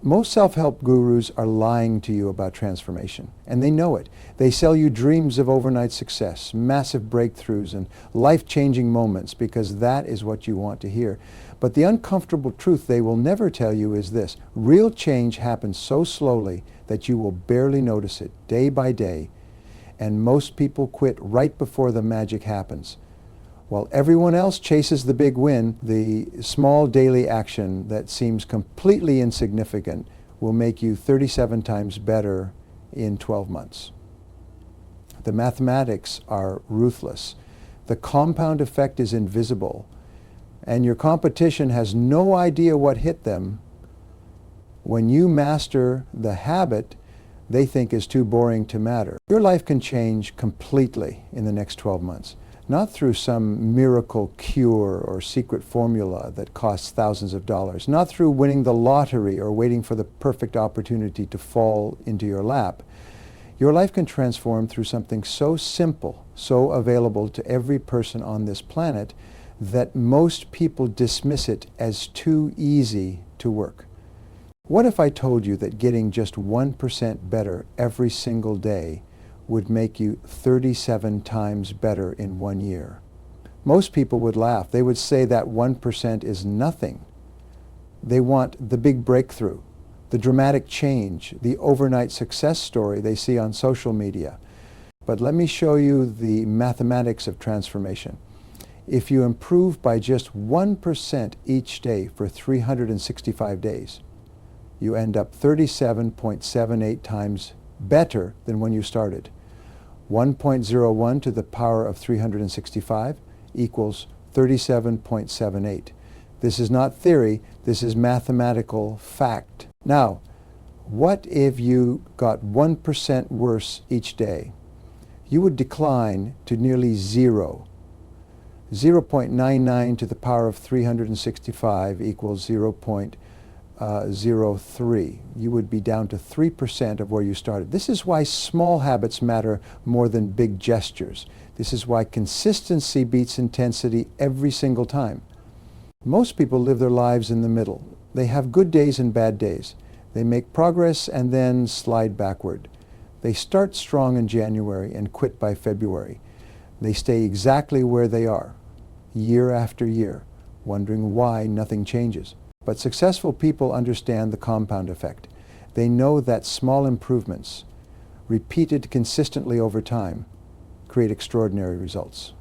Most self-help gurus are lying to you about transformation, and they know it. They sell you dreams of overnight success, massive breakthroughs, and life-changing moments because that is what you want to hear. But the uncomfortable truth they will never tell you is this: real change happens so slowly that you will barely notice it, day by day, and most people quit right before the magic happens. While everyone else chases the big win, the small daily action that seems completely insignificant will make you 37 times better in 12 months. The mathematics are ruthless. The compound effect is invisible, and your competition has no idea what hit them. When you master the habit they think is too boring to matter, your life can change completely in the next 12 months. Not through some miracle cure or secret formula that costs thousands of dollars. Not through winning the lottery or waiting for the perfect opportunity to fall into your lap. Your life can transform through something so simple, so available to every person on this planet, that most people dismiss it as too easy to work. What if I told you that getting just 1% better every single day would make you 37 times better in 1 year? Most people would laugh. They would say that 1% is nothing. They want the big breakthrough, the dramatic change, the overnight success story they see on social media. But let me show you the mathematics of transformation. If you improve by just 1% each day for 365 days, you end up 37.78 times better than when you started. 1.01 to the power of 365 equals 37.78. This is not theory, this is mathematical fact. Now, what if you got 1% worse each day? You would decline to nearly zero. 0.99 to the power of 365 equals 0.03. You would be down to 3% of where you started. This is why small habits matter more than big gestures. This is why consistency beats intensity every single time. Most people live their lives in the middle. They have good days and bad days. They make progress and then slide backward. They start strong in January and quit by February. They stay exactly where they are, year after year, wondering why nothing changes. But successful people understand the compound effect. They know that small improvements, repeated consistently over time, create extraordinary results.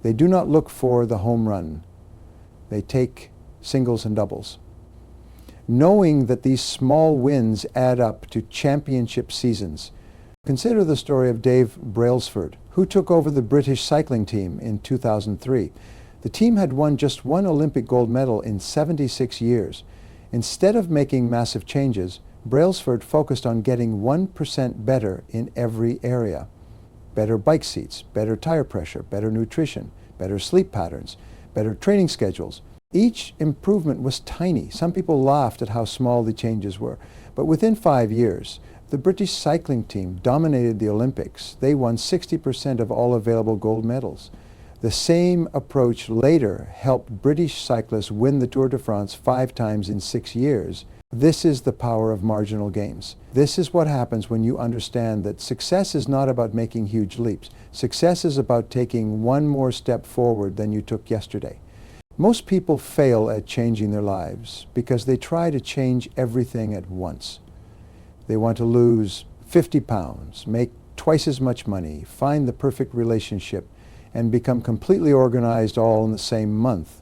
They do not look for the home run. They take singles and doubles. Knowing that these small wins add up to championship seasons. Consider the story of Dave Brailsford, who took over the British cycling team in 2003. The team had won just one Olympic gold medal in 76 years. Instead of making massive changes, Brailsford focused on getting 1% better in every area. Better bike seats, better tire pressure, better nutrition, better sleep patterns, better training schedules. Each improvement was tiny. Some people laughed at how small the changes were. But within 5 years, the British cycling team dominated the Olympics. They won 60% of all available gold medals. The same approach later helped British cyclists win the Tour de France 5 times in 6 years. This is the power of marginal gains. This is what happens when you understand that success is not about making huge leaps. Success is about taking one more step forward than you took yesterday. Most people fail at changing their lives because they try to change everything at once. They want to lose 50 pounds, make twice as much money, find the perfect relationship, and become completely organized all in the same month.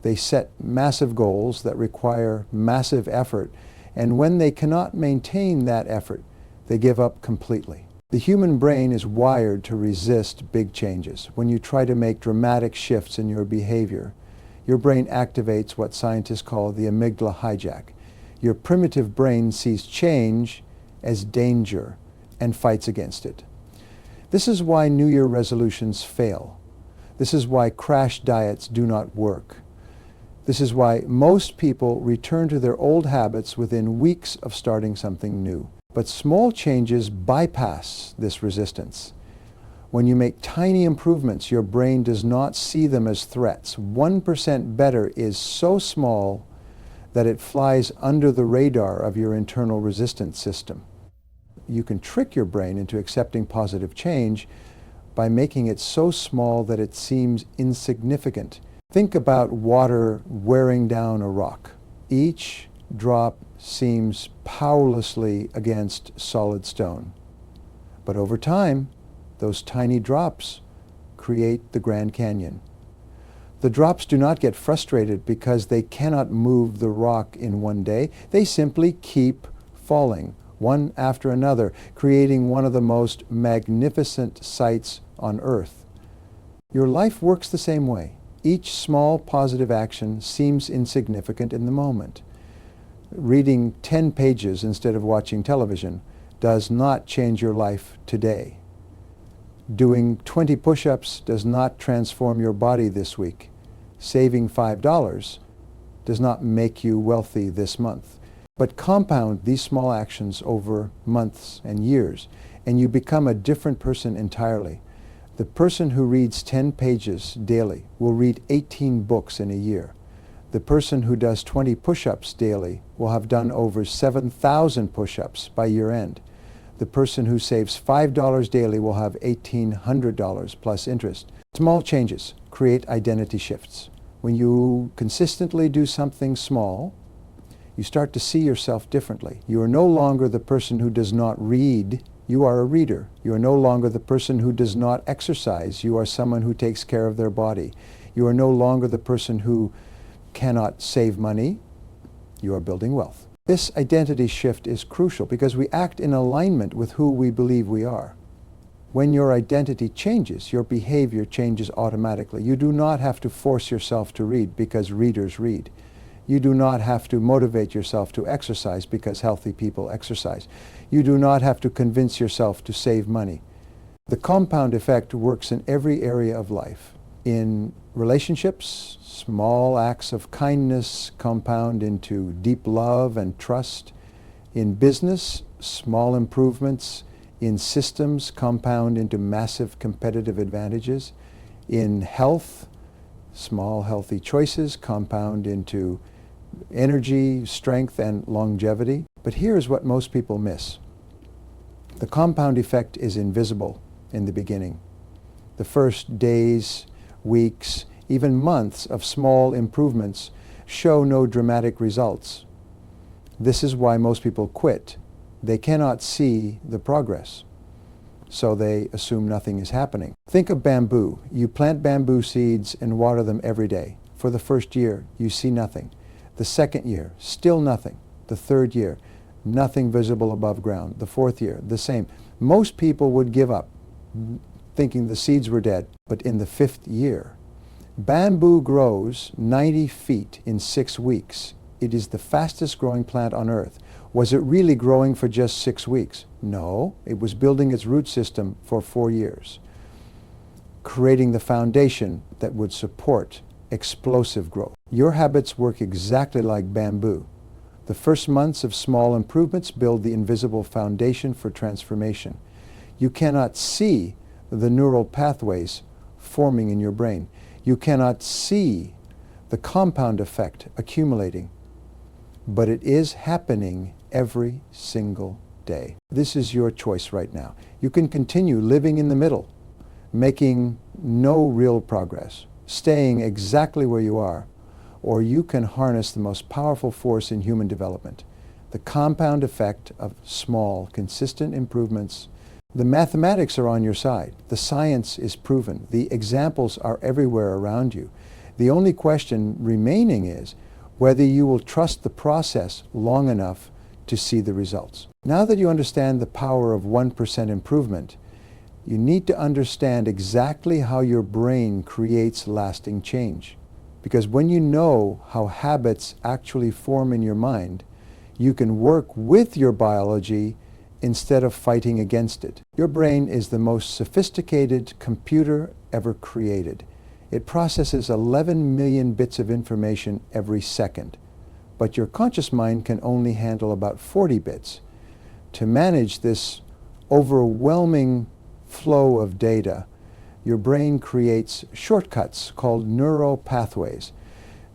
They set massive goals that require massive effort, and when they cannot maintain that effort, they give up completely. The human brain is wired to resist big changes. When you try to make dramatic shifts in your behavior, your brain activates what scientists call the amygdala hijack. Your primitive brain sees change as danger and fights against it. This is why New Year resolutions fail. This is why crash diets do not work. This is why most people return to their old habits within weeks of starting something new. But small changes bypass this resistance. When you make tiny improvements, your brain does not see them as threats. 1% better is so small that it flies under the radar of your internal resistance system. You can trick your brain into accepting positive change by making it so small that it seems insignificant. Think about water wearing down a rock. Each drop seems powerlessly against solid stone. But over time, those tiny drops create the Grand Canyon. The drops do not get frustrated because they cannot move the rock in one day. They simply keep falling, one after another, creating one of the most magnificent sights on Earth. Your life works the same way. Each small positive action seems insignificant in the moment. Reading 10 pages instead of watching television does not change your life today. Doing 20 push-ups does not transform your body this week. Saving $5 does not make you wealthy this month. But compound these small actions over months and years, and you become a different person entirely. The person who reads 10 pages daily will read 18 books in a year. The person who does 20 push-ups daily will have done over 7,000 push-ups by year end. The person who saves $5 daily will have $1,800 plus interest. Small changes create identity shifts. When you consistently do something small, you start to see yourself differently. You are no longer the person who does not read. You are a reader. You are no longer the person who does not exercise. You are someone who takes care of their body. You are no longer the person who cannot save money. You are building wealth. This identity shift is crucial because we act in alignment with who we believe we are. When your identity changes, your behavior changes automatically. You do not have to force yourself to read because readers read. You do not have to motivate yourself to exercise because healthy people exercise. You do not have to convince yourself to save money. The compound effect works in every area of life. In relationships, small acts of kindness compound into deep love and trust. In business, small improvements in systems compound into massive competitive advantages. In health, small healthy choices compound into energy, strength, and longevity. But here is what most people miss. The compound effect is invisible in the beginning. The first days, weeks, even months of small improvements show no dramatic results. This is why most people quit. They cannot see the progress, so they assume nothing is happening. Think of bamboo. You plant bamboo seeds and water them every day. For the first year, you see nothing. The second year, still nothing. The third year, nothing visible above ground. The fourth year, the same. Most people would give up, thinking the seeds were dead. But in the fifth year, bamboo grows 90 feet in 6 weeks. It is the fastest growing plant on earth. Was it really growing for just 6 weeks? No, it was building its root system for 4 years, creating the foundation that would support explosive growth. Your habits work exactly like bamboo. The first months of small improvements build the invisible foundation for transformation. You cannot see the neural pathways forming in your brain. You cannot see the compound effect accumulating, but it is happening every single day. This is your choice right now. You can continue living in the middle, making no real progress, staying exactly where you are, or you can harness the most powerful force in human development, the compound effect of small, consistent improvements. The mathematics are on your side. The science is proven. The examples are everywhere around you. The only question remaining is whether you will trust the process long enough to see the results. Now that you understand the power of 1% improvement, you need to understand exactly how your brain creates lasting change. Because when you know how habits actually form in your mind, you can work with your biology instead of fighting against it. Your brain is the most sophisticated computer ever created. It processes 11 million bits of information every second, but your conscious mind can only handle about 40 bits. To manage this overwhelming flow of data, your brain creates shortcuts called neural pathways.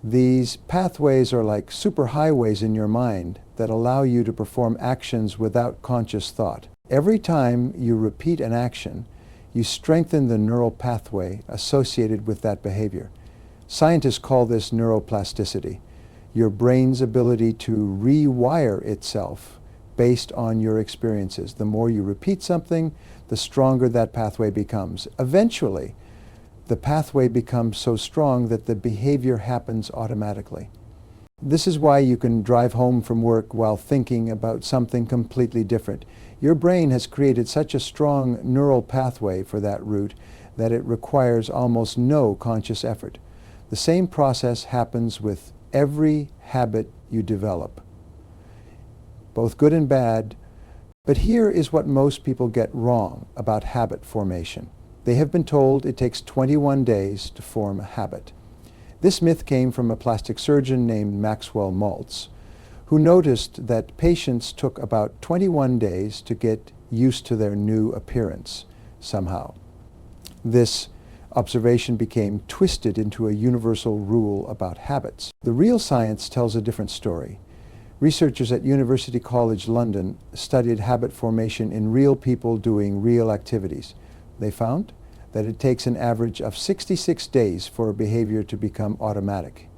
These pathways are like superhighways in your mind that allow you to perform actions without conscious thought. Every time you repeat an action, you strengthen the neural pathway associated with that behavior. Scientists call this neuroplasticity, your brain's ability to rewire itself based on your experiences. The more you repeat something, the stronger that pathway becomes. Eventually, the pathway becomes so strong that the behavior happens automatically. This is why you can drive home from work while thinking about something completely different. Your brain has created such a strong neural pathway for that route that it requires almost no conscious effort. The same process happens with every habit you develop, both good and bad. But here is what most people get wrong about habit formation. They have been told it takes 21 days to form a habit. This myth came from a plastic surgeon named Maxwell Maltz, who noticed that patients took about 21 days to get used to their new appearance somehow. This observation became twisted into a universal rule about habits. The real science tells a different story. Researchers at University College London studied habit formation in real people doing real activities. They found that it takes an average of 66 days for a behavior to become automatic.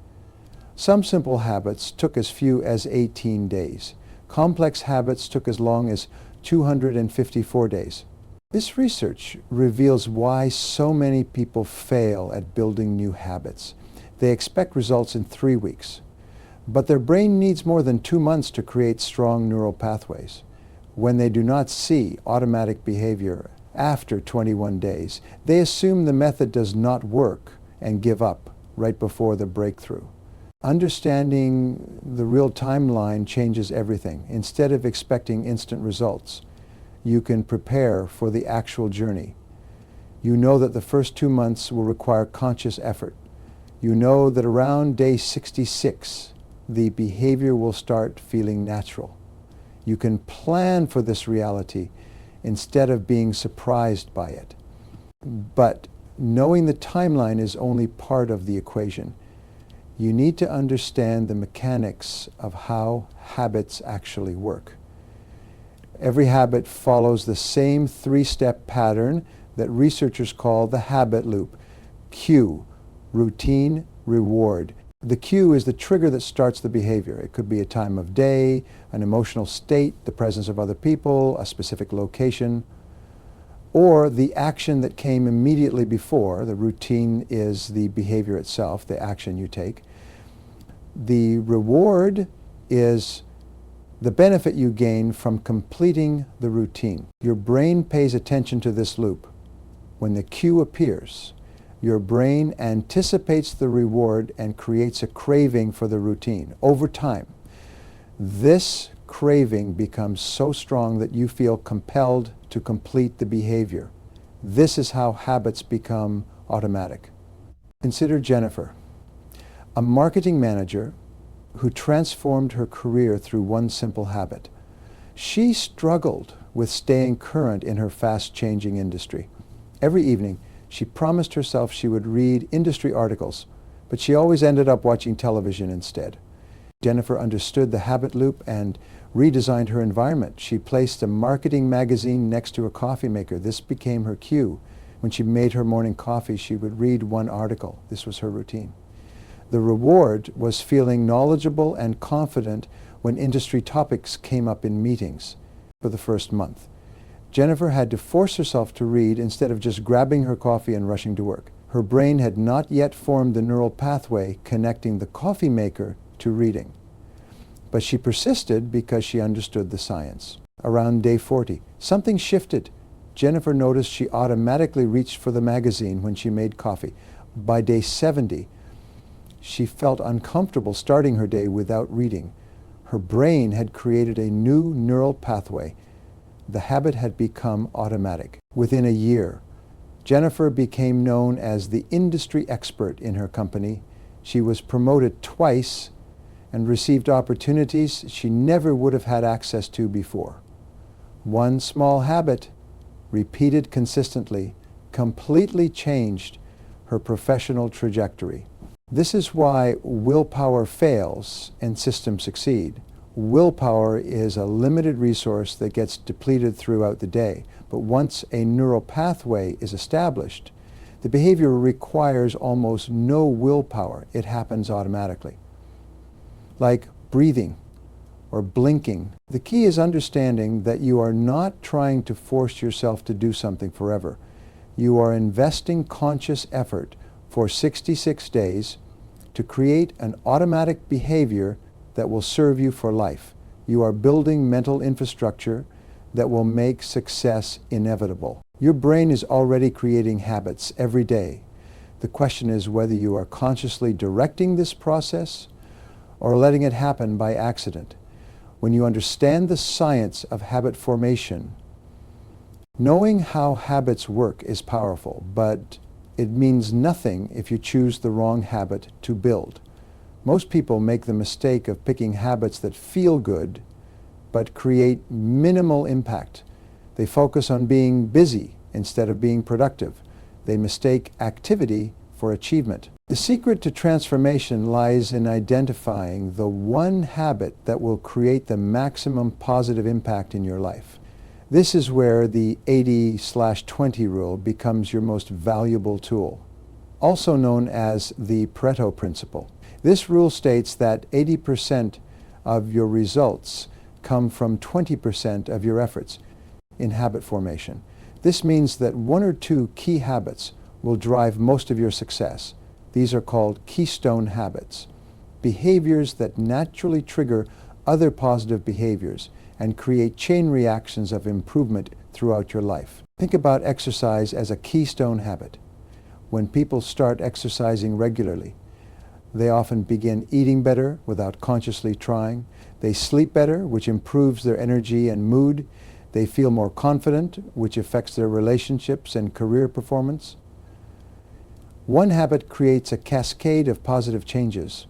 Some simple habits took as few as 18 days. Complex habits took as long as 254 days. This research reveals why so many people fail at building new habits. They expect results in 3 weeks, but their brain needs more than 2 months to create strong neural pathways. When they do not see automatic behavior after 21 days, they assume the method does not work and give up right before the breakthrough. Understanding the real timeline changes everything. Instead of expecting instant results, you can prepare for the actual journey. You know that the first 2 months will require conscious effort. You know that around day 66, the behavior will start feeling natural. You can plan for this reality instead of being surprised by it. But knowing the timeline is only part of the equation. You need to understand the mechanics of how habits actually work. Every habit follows the same 3-step pattern that researchers call the habit loop. Cue, routine, reward. The cue is the trigger that starts the behavior. It could be a time of day, an emotional state, the presence of other people, a specific location, or the action that came immediately before. The routine is the behavior itself, the action you take. The reward is the benefit you gain from completing the routine. Your brain pays attention to this loop. When the cue appears, your brain anticipates the reward and creates a craving for the routine. Over time, this craving becomes so strong that you feel compelled to complete the behavior. This is how habits become automatic. Consider Jennifer, a marketing manager who transformed her career through one simple habit. She struggled with staying current in her fast-changing industry. Every evening, she promised herself she would read industry articles, but she always ended up watching television instead. Jennifer understood the habit loop and redesigned her environment. She placed a marketing magazine next to a coffee maker. This became her cue. When she made her morning coffee, she would read one article. This was her routine. The reward was feeling knowledgeable and confident when industry topics came up in meetings. For the first month, Jennifer had to force herself to read instead of just grabbing her coffee and rushing to work. Her brain had not yet formed the neural pathway connecting the coffee maker to reading. But she persisted because she understood the science. Around day 40, something shifted. Jennifer noticed she automatically reached for the magazine when she made coffee. By day 70, she felt uncomfortable starting her day without reading. Her brain had created a new neural pathway. The habit had become automatic. Within a year, Jennifer became known as the industry expert in her company. She was promoted twice and received opportunities she never would have had access to before. One small habit, repeated consistently, completely changed her professional trajectory. This is why willpower fails and systems succeed. Willpower is a limited resource that gets depleted throughout the day, but once a neural pathway is established, the behavior requires almost no willpower. It happens automatically. Like breathing or blinking. The key is understanding that you are not trying to force yourself to do something forever. You are investing conscious effort for 66 days to create an automatic behavior that will serve you for life. You are building mental infrastructure that will make success inevitable. Your brain is already creating habits every day. The question is whether you are consciously directing this process or letting it happen by accident. When you understand the science of habit formation, knowing how habits work is powerful, but it means nothing if you choose the wrong habit to build. Most people make the mistake of picking habits that feel good but create minimal impact. They focus on being busy instead of being productive. They mistake activity for achievement. The secret to transformation lies in identifying the one habit that will create the maximum positive impact in your life. This is where the 80/20 rule becomes your most valuable tool, also known as the Pareto principle. This rule states that 80% of your results come from 20% of your efforts in habit formation. This means that one or two key habits will drive most of your success. These are called keystone habits, behaviors that naturally trigger other positive behaviors and create chain reactions of improvement throughout your life. Think about exercise as a keystone habit. When people start exercising regularly, they often begin eating better without consciously trying. They sleep better, which improves their energy and mood. They feel more confident, which affects their relationships and career performance. One habit creates a cascade of positive changes.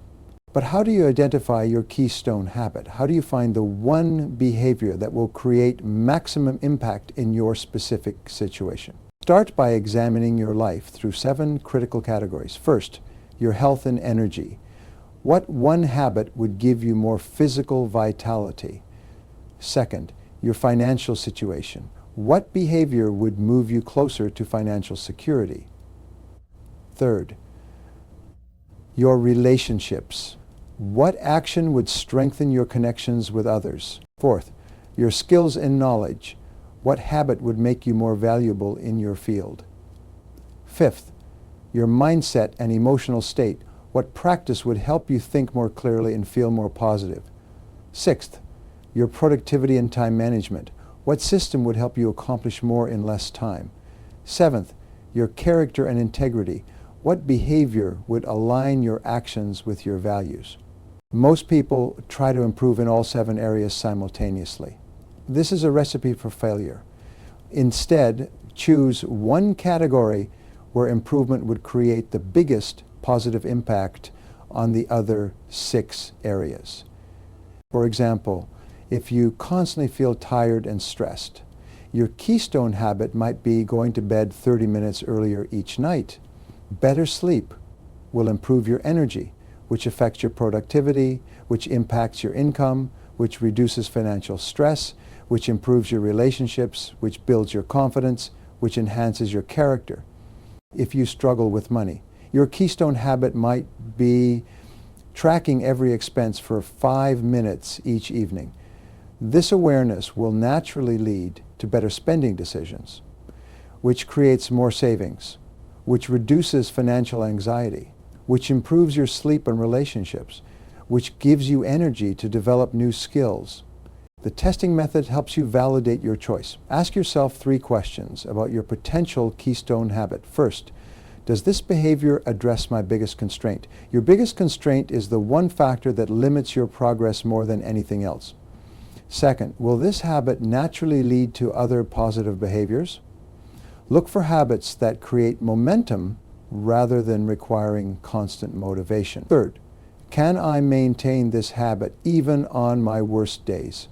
But how do you identify your keystone habit? How do you find the one behavior that will create maximum impact in your specific situation? Start by examining your life through 7 critical categories. First, your health and energy. What one habit would give you more physical vitality? Second, your financial situation. What behavior would move you closer to financial security? Third, your relationships. What action would strengthen your connections with others? Fourth, your skills and knowledge. What habit would make you more valuable in your field? Fifth, your mindset and emotional state. What practice would help you think more clearly and feel more positive? Sixth, your productivity and time management. What system would help you accomplish more in less time? Seventh, your character and integrity. What behavior would align your actions with your values? Most people try to improve in all 7 areas simultaneously. This is a recipe for failure. Instead, choose one category where improvement would create the biggest positive impact on the other 6 areas. For example, if you constantly feel tired and stressed, your keystone habit might be going to bed 30 minutes earlier each night. Better sleep will improve your energy, which affects your productivity, which impacts your income, which reduces financial stress, which improves your relationships, which builds your confidence, which enhances your character. If you struggle with money, your keystone habit might be tracking every expense for 5 minutes each evening. This awareness will naturally lead to better spending decisions, which creates more savings, which reduces financial anxiety, which improves your sleep and relationships, which gives you energy to develop new skills. The testing method helps you validate your choice. Ask yourself 3 questions about your potential keystone habit. First, does this behavior address my biggest constraint? Your biggest constraint is the one factor that limits your progress more than anything else. Second, will this habit naturally lead to other positive behaviors? Look for habits that create momentum rather than requiring constant motivation. Third, can I maintain this habit even on my worst days?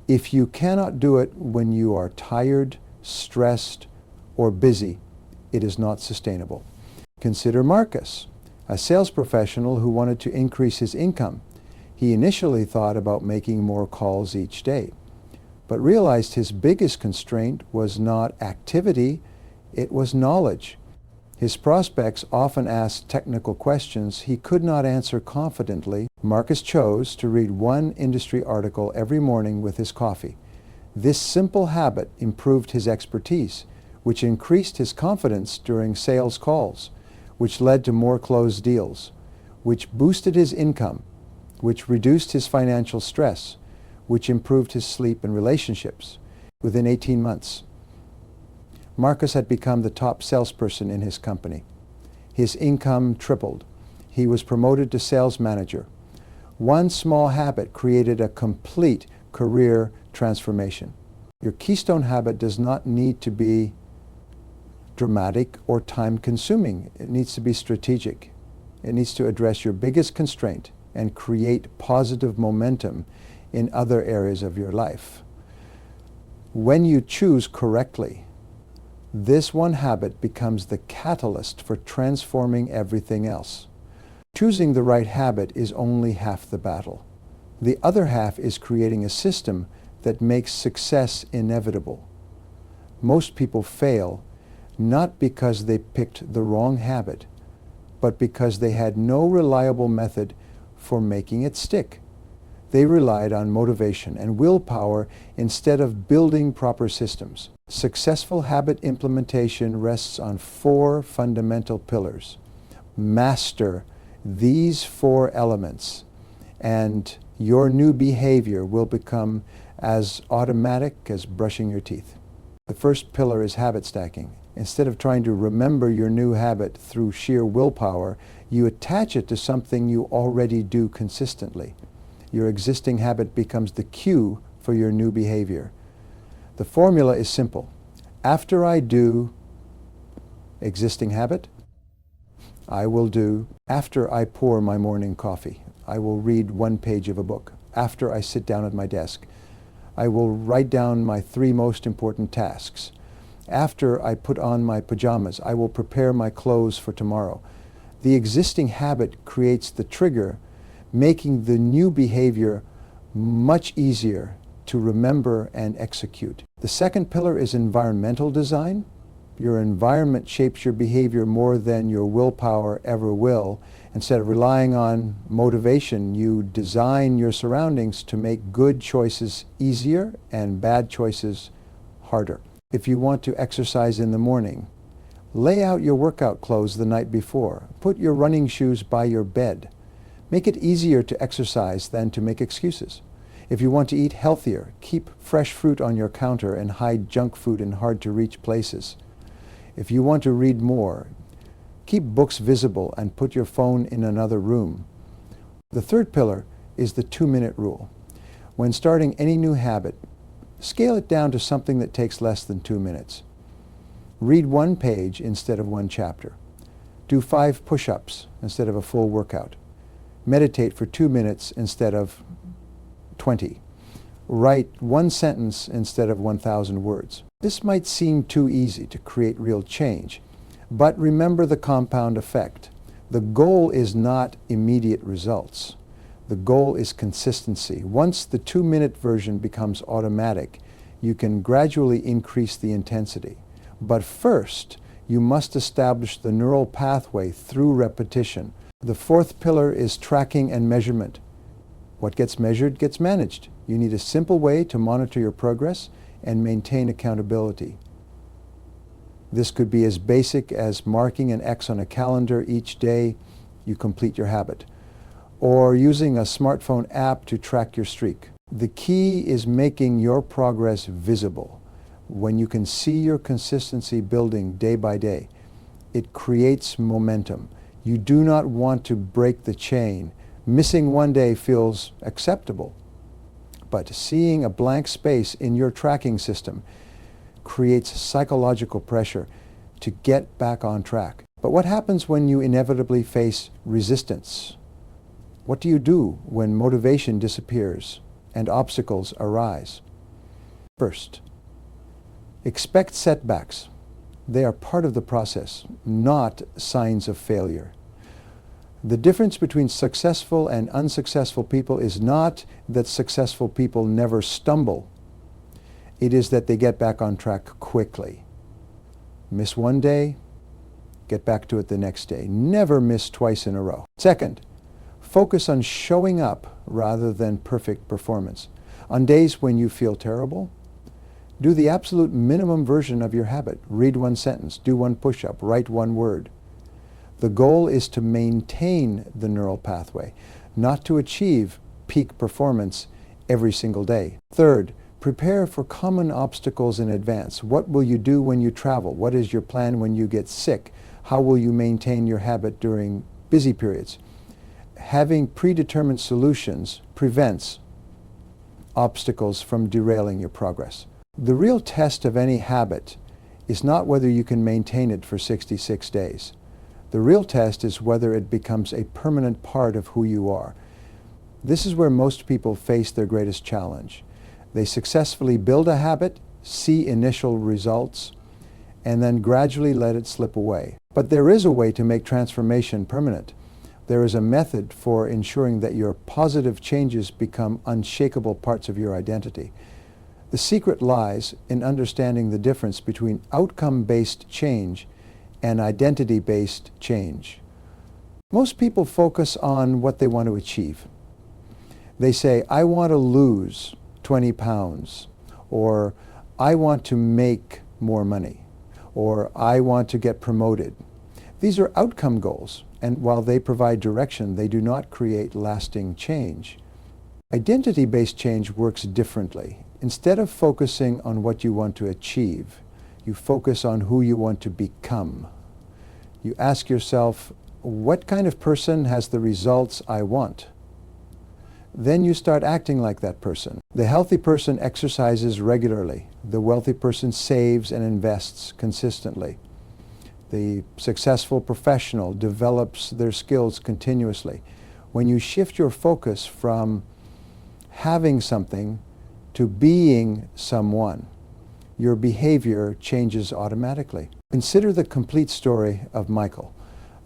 If you cannot do it when you are tired, stressed, or busy, it is not sustainable. Consider Marcus, A sales professional who wanted to increase his income. He initially thought about making more calls each day, but realized his biggest constraint was not activity, it was knowledge. His prospects often asked technical questions he could not answer confidently. Marcus chose to read one industry article every morning with his coffee. This simple habit improved his expertise, which increased his confidence during sales calls, which led to more closed deals, which boosted his income, which reduced his financial stress, which improved his sleep and relationships. Within 18 months, Marcus had become the top salesperson in his company. His income tripled. He was promoted to sales manager. One small habit created a complete career transformation. Your keystone habit does not need to be dramatic or time-consuming. It needs to be strategic. It needs to address your biggest constraint and create positive momentum in other areas of your life. When you choose correctly, this one habit becomes the catalyst for transforming everything else. Choosing the right habit is only half the battle. The other half is creating a system that makes success inevitable. Most people fail not because they picked the wrong habit, but because they had no reliable method for making it stick. They relied on motivation and willpower instead of building proper systems. Successful habit implementation rests on 4 fundamental pillars. Master these 4 elements, and your new behavior will become as automatic as brushing your teeth. The first pillar is habit stacking. Instead of trying to remember your new habit through sheer willpower, you attach it to something you already do consistently. Your existing habit becomes the cue for your new behavior. The formula is simple. After I do existing habit, I will do. After I pour my morning coffee, I will read 1 page of a book. After I sit down at my desk, I will write down my 3 most important tasks. After I put on my pajamas, I will prepare my clothes for tomorrow. The existing habit creates the trigger, making the new behavior much easier to remember and execute. The second pillar is environmental design. Your environment shapes your behavior more than your willpower ever will. Instead of relying on motivation, you design your surroundings to make good choices easier and bad choices harder. If you want to exercise in the morning, lay out your workout clothes the night before. Put your running shoes by your bed. Make it easier to exercise than to make excuses. If you want to eat healthier, keep fresh fruit on your counter and hide junk food in hard-to-reach places. If you want to read more, keep books visible and put your phone in another room. The third pillar is the 2-minute rule. When starting any new habit, scale it down to something that takes less than 2 minutes. Read 1 page instead of 1 chapter. Do 5 push-ups instead of a full workout. Meditate for 2 minutes instead of 20. Write 1 sentence instead of 1,000 words. This might seem too easy to create real change, but remember the compound effect. The goal is not immediate results. The goal is consistency. Once the 2-minute version becomes automatic, you can gradually increase the intensity. But first, you must establish the neural pathway through repetition. The fourth pillar is tracking and measurement. What gets measured gets managed. You need a simple way to monitor your progress and maintain accountability. This could be as basic as marking an X on a calendar each day you complete your habit, or using a smartphone app to track your streak. The key is making your progress visible. When you can see your consistency building day by day, it creates momentum. You do not want to break the chain. Missing 1 day feels acceptable, but seeing a blank space in your tracking system creates psychological pressure to get back on track. But what happens when you inevitably face resistance? What do you do when motivation disappears and obstacles arise? First, expect setbacks. They are part of the process, not signs of failure. The difference between successful and unsuccessful people is not that successful people never stumble. It is that they get back on track quickly. Miss one day, get back to it the next day. Never miss twice in a row. Second, focus on showing up rather than perfect performance. On days when you feel terrible, do the absolute minimum version of your habit. Read one sentence, do one push-up, write one word. The goal is to maintain the neural pathway, not to achieve peak performance every single day. Third, prepare for common obstacles in advance. What will you do when you travel? What is your plan when you get sick? How will you maintain your habit during busy periods? Having predetermined solutions prevents obstacles from derailing your progress. The real test of any habit is not whether you can maintain it for 66 days. The real test is whether it becomes a permanent part of who you are. This is where most people face their greatest challenge. They successfully build a habit, see initial results, and then gradually let it slip away. But there is a way to make transformation permanent. There is a method for ensuring that your positive changes become unshakable parts of your identity. The secret lies in understanding the difference between outcome-based change and identity-based change. Most people focus on what they want to achieve. They say, I want to lose 20 pounds, or I want to make more money, or I want to get promoted. These are outcome goals, and while they provide direction, they do not create lasting change. Identity-based change works differently. Instead of focusing on what you want to achieve, you focus on who you want to become. You ask yourself, what kind of person has the results I want? Then you start acting like that person. The healthy person exercises regularly. The wealthy person saves and invests consistently. The successful professional develops their skills continuously. When you shift your focus from having something to being someone, your behavior changes automatically. Consider the complete story of Michael,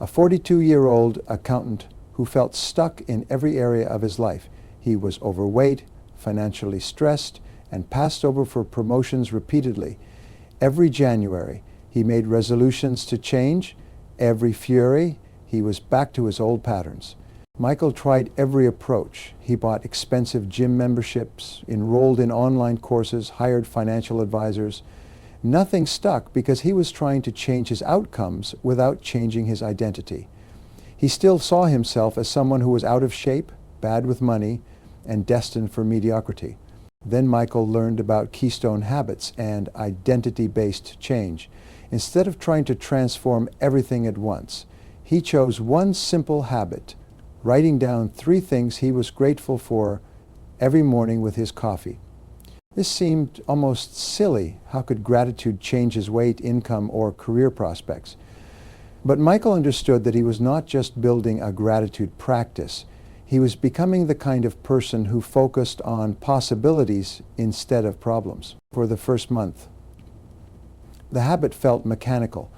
a 42-year-old accountant who felt stuck in every area of his life. He was overweight, financially stressed, and passed over for promotions repeatedly. Every January, he made resolutions to change. Every February, he was back to his old patterns. Michael tried every approach. He bought expensive gym memberships, enrolled in online courses, hired financial advisors. Nothing stuck because he was trying to change his outcomes without changing his identity. He still saw himself as someone who was out of shape, bad with money, and destined for mediocrity. Then Michael learned about keystone habits and identity-based change. Instead of trying to transform everything at once, he chose one simple habit, writing down 3 things he was grateful for every morning with his coffee. This seemed almost silly. How could gratitude change his weight, income, or career prospects? But Michael understood that he was not just building a gratitude practice. He was becoming the kind of person who focused on possibilities instead of problems. For the first month, the habit felt mechanical.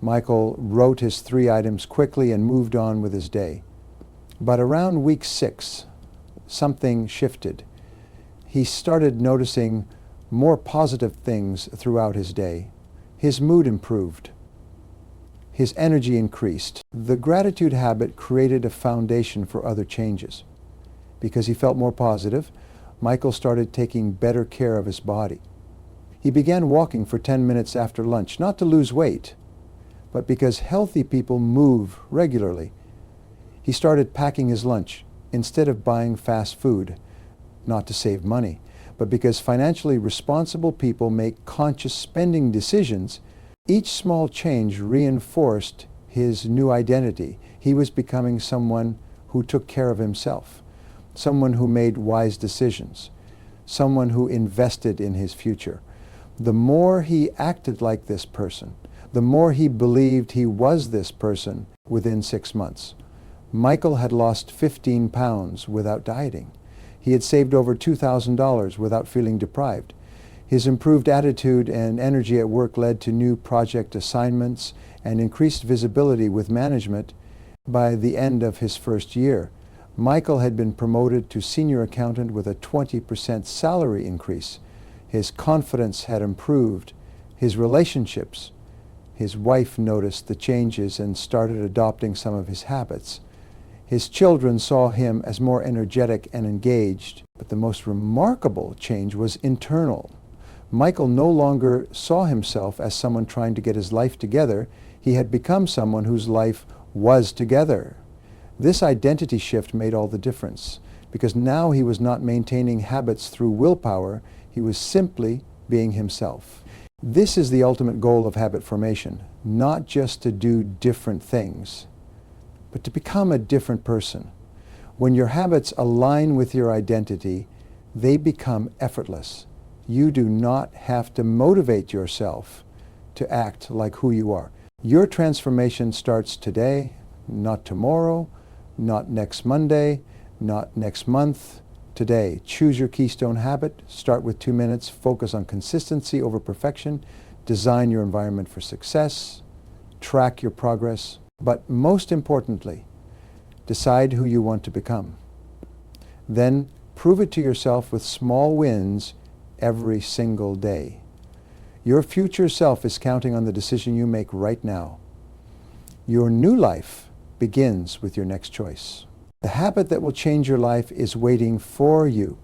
Michael wrote his 3 items quickly and moved on with his day. But around week 6, something shifted. He started noticing more positive things throughout his day. His mood improved. His energy increased. The gratitude habit created a foundation for other changes. Because he felt more positive, Michael started taking better care of his body. He began walking for 10 minutes after lunch, not to lose weight, but because healthy people move regularly. He started packing his lunch instead of buying fast food, not to save money, but because financially responsible people make conscious spending decisions. Each small change reinforced his new identity. He was becoming someone who took care of himself, someone who made wise decisions, someone who invested in his future. The more he acted like this person, the more he believed he was this person within 6 months. Michael had lost 15 pounds without dieting. He had saved over $2,000 without feeling deprived. His improved attitude and energy at work led to new project assignments and increased visibility with management by the end of his first year. Michael had been promoted to senior accountant with a 20% salary increase. His confidence had improved. His relationships. His wife noticed the changes and started adopting some of his habits. His children saw him as more energetic and engaged. But the most remarkable change was internal. Michael no longer saw himself as someone trying to get his life together. He had become someone whose life was together. This identity shift made all the difference, because now he was not maintaining habits through willpower, he was simply being himself. This is the ultimate goal of habit formation, not just to do different things, but to become a different person. When your habits align with your identity, they become effortless. You do not have to motivate yourself to act like who you are. Your transformation starts today, not tomorrow, not next Monday, not next month. Today, choose your keystone habit, start with 2 minutes, focus on consistency over perfection, design your environment for success, track your progress, but most importantly, decide who you want to become. Then prove it to yourself with small wins every single day. Your future self is counting on the decision you make right now. Your new life begins with your next choice. The habit that will change your life is waiting for you.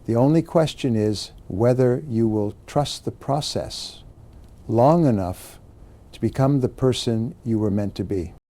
The only question is whether you will trust the process long enough to become the person you were meant to be.